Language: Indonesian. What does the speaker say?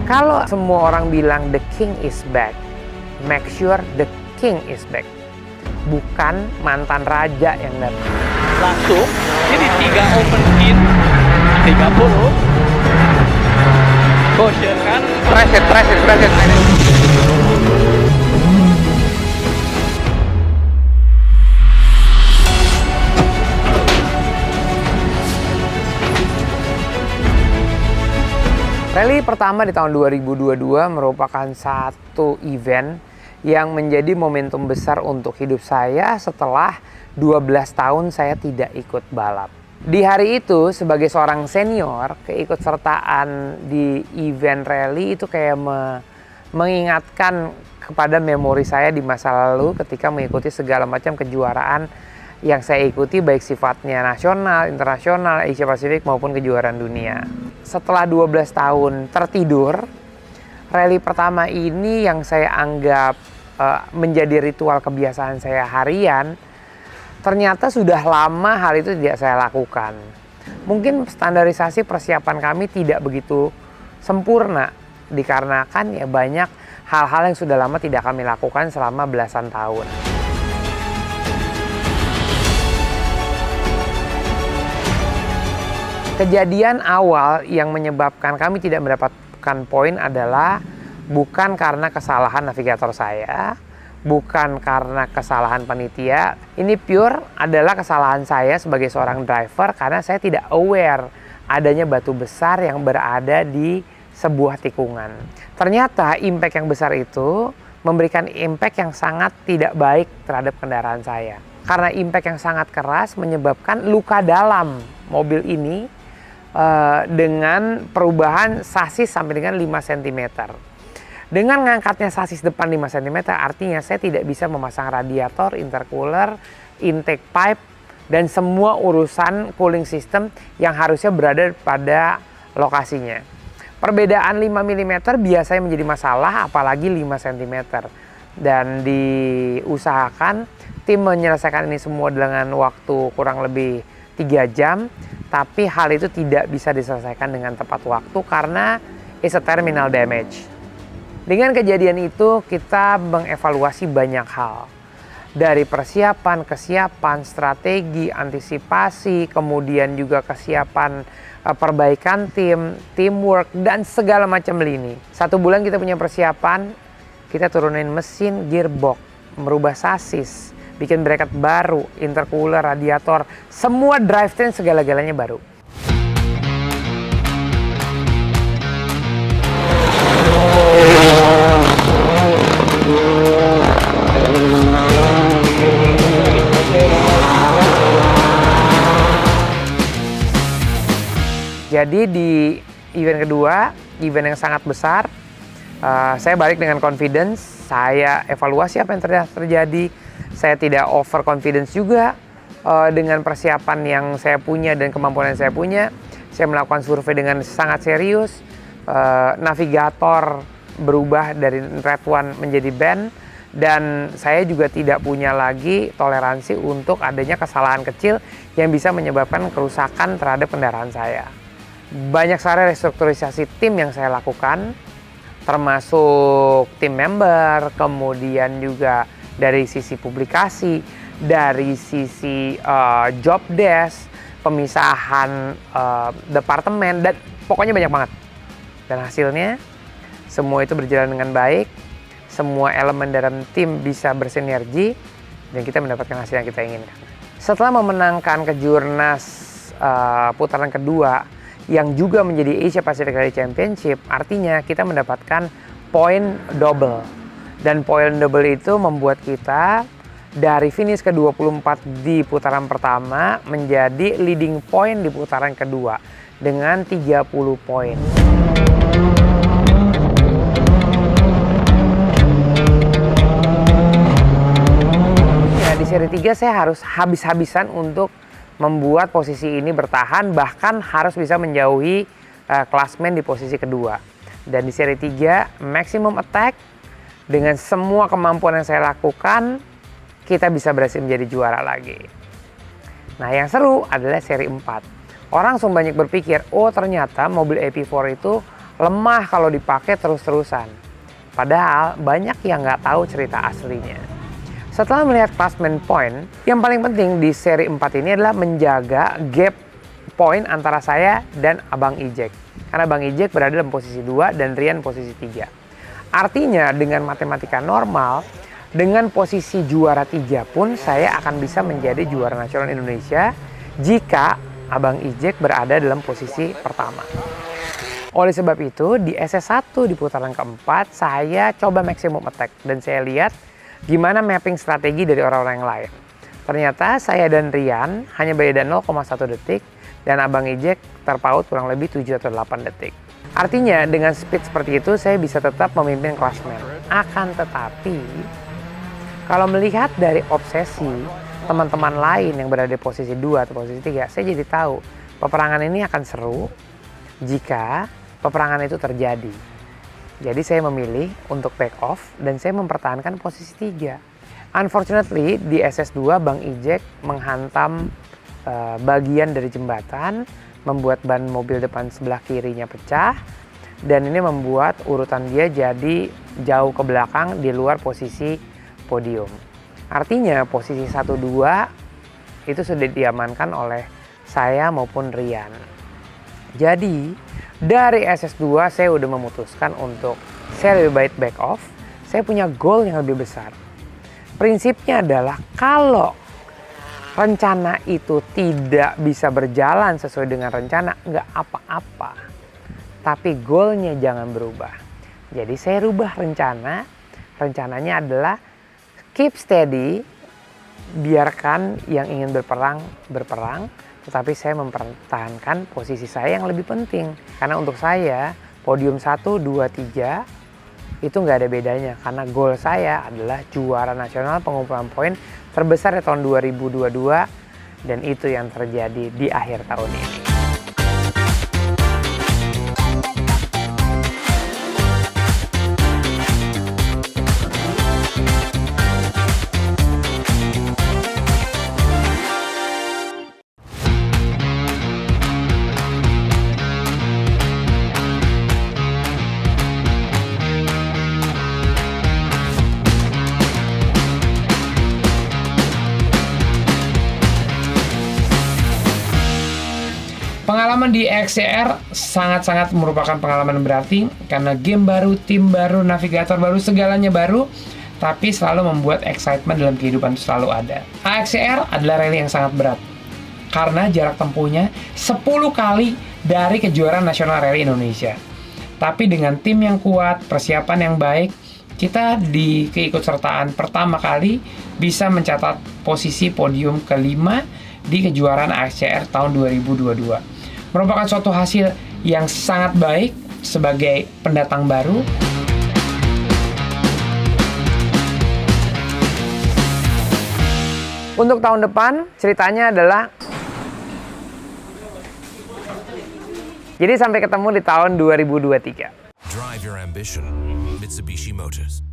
Kalau semua orang bilang the king is back, make sure the king is back. Bukan mantan raja yang datang. Langsung, ini 3 open pin, 30. Caution kan? Preset. Rally pertama di tahun 2022 merupakan satu event yang menjadi momentum besar untuk hidup saya setelah 12 tahun saya tidak ikut balap. Di hari itu sebagai seorang senior, keikutsertaan di event rally itu kayak mengingatkan kepada memori saya di masa lalu ketika mengikuti segala macam kejuaraan yang saya ikuti, baik sifatnya nasional, internasional, Asia Pasifik maupun kejuaraan dunia. Setelah 12 tahun tertidur, rally pertama ini yang saya anggap menjadi ritual kebiasaan saya harian, ternyata sudah lama hal itu tidak saya lakukan. Mungkin standarisasi persiapan kami tidak begitu sempurna, dikarenakan ya banyak hal-hal yang sudah lama tidak kami lakukan selama belasan tahun. Kejadian awal yang menyebabkan kami tidak mendapatkan poin adalah bukan karena kesalahan navigator saya, bukan karena kesalahan panitia. Ini pure adalah kesalahan saya sebagai seorang driver karena saya tidak aware adanya batu besar yang berada di sebuah tikungan. Ternyata impact yang besar itu memberikan impact yang sangat tidak baik terhadap kendaraan saya. Karena impact yang sangat keras menyebabkan luka dalam mobil ini dengan perubahan sasis sampai dengan 5 cm. Dengan ngangkatnya sasis depan 5 cm artinya saya tidak bisa memasang radiator, intercooler, intake pipe, dan semua urusan cooling system yang harusnya berada pada lokasinya. Perbedaan 5 mm biasanya menjadi masalah, apalagi 5 cm. Dan diusahakan tim menyelesaikan ini semua dengan waktu kurang lebih 3 jam, tapi hal itu tidak bisa diselesaikan dengan tepat waktu karena it's a terminal damage. Dengan kejadian itu kita mengevaluasi banyak hal. Dari persiapan, kesiapan, strategi, antisipasi, kemudian juga kesiapan perbaikan tim, teamwork, dan segala macam lini. 1 bulan kita punya persiapan, kita turunin mesin, gearbox, merubah sasis, bikin bracket baru, intercooler, radiator, semua drivetrain segala-galanya baru. Jadi di event kedua, event yang sangat besar, saya balik dengan confidence, saya evaluasi apa yang terjadi. Saya tidak over confidence juga dengan persiapan yang saya punya dan kemampuan yang saya punya. Saya melakukan survei dengan sangat serius. Navigator berubah dari red one menjadi band. Dan saya juga tidak punya lagi toleransi untuk adanya kesalahan kecil yang bisa menyebabkan kerusakan terhadap kendaraan saya. Banyak sekali restrukturisasi tim yang saya lakukan, termasuk tim member, kemudian juga dari sisi publikasi, dari sisi job desk, pemisahan departemen, dan pokoknya banyak banget. Dan hasilnya semua itu berjalan dengan baik, semua elemen dalam tim bisa bersinergi, dan kita mendapatkan hasil yang kita inginkan. Setelah memenangkan kejurnas putaran kedua yang juga menjadi Asia Pacific Rally Championship, artinya kita mendapatkan poin double. Dan poin double itu membuat kita dari finish ke-24 di putaran pertama menjadi leading point di putaran kedua dengan 30 poin. Ya, di seri 3 saya harus habis-habisan untuk membuat posisi ini bertahan, bahkan harus bisa menjauhi klasmen di posisi kedua. Dan di seri 3 maximum attack, dengan semua kemampuan yang saya lakukan, kita bisa berhasil menjadi juara lagi. Nah, yang seru adalah seri 4. Orang langsung banyak berpikir, oh ternyata mobil AP4 itu lemah kalau dipakai terus-terusan. Padahal banyak yang nggak tahu cerita aslinya. Setelah melihat klasmen poin, yang paling penting di seri 4 ini adalah menjaga gap poin antara saya dan Abang Ijek. Karena Bang Ijek berada dalam posisi 2 dan Rian posisi 3. Artinya dengan matematika normal, dengan posisi juara 3 pun saya akan bisa menjadi juara nasional Indonesia jika Abang Ijek berada dalam posisi pertama. Oleh sebab itu, di SS1 di putaran keempat, saya coba maximum attack. Dan saya lihat gimana mapping strategi dari orang-orang yang lain. Ternyata saya dan Rian hanya beda 0,1 detik, dan Abang Ijek terpaut kurang lebih 7 atau 8 detik. Artinya, dengan speed seperti itu, saya bisa tetap memimpin klasmen. Akan tetapi, kalau melihat dari obsesi teman-teman lain yang berada di posisi 2 atau posisi 3, saya jadi tahu peperangan ini akan seru jika peperangan itu terjadi. Jadi saya memilih untuk back off dan saya mempertahankan posisi 3. Unfortunately di SS2 Bang Ijek menghantam bagian dari jembatan, membuat ban mobil depan sebelah kirinya pecah, dan ini membuat urutan dia jadi jauh ke belakang di luar posisi podium. Artinya posisi 1-2 itu sudah diamankan oleh saya maupun Rian. Jadi dari SS2 saya udah memutuskan untuk saya lebih baik back off. Saya punya goal yang lebih besar. Prinsipnya adalah kalau rencana itu tidak bisa berjalan sesuai dengan rencana, nggak apa-apa. Tapi goalnya jangan berubah. Jadi saya rubah rencana. Rencananya adalah keep steady, biarkan yang ingin berperang, tetapi saya mempertahankan posisi saya yang lebih penting. Karena untuk saya, podium 1, 2, 3 itu nggak ada bedanya. Karena goal saya adalah juara nasional pengumpulan poin terbesar di tahun 2022, dan itu yang terjadi di akhir tahun ini. Pengalaman di XCR sangat-sangat merupakan pengalaman berarti karena game baru, tim baru, navigator baru, segalanya baru, tapi selalu membuat excitement dalam kehidupan selalu ada. AXCR adalah rally yang sangat berat karena jarak tempuhnya 10 kali dari kejuaraan nasional rally Indonesia. Tapi dengan tim yang kuat, persiapan yang baik, kita di keikutsertaan pertama kali bisa mencatat posisi podium kelima di kejuaraan AXCR tahun 2022. Merupakan suatu hasil yang sangat baik sebagai pendatang baru. Untuk tahun depan, ceritanya adalah jadi sampai ketemu di tahun 2023. Drive your ambition, Mitsubishi Motors.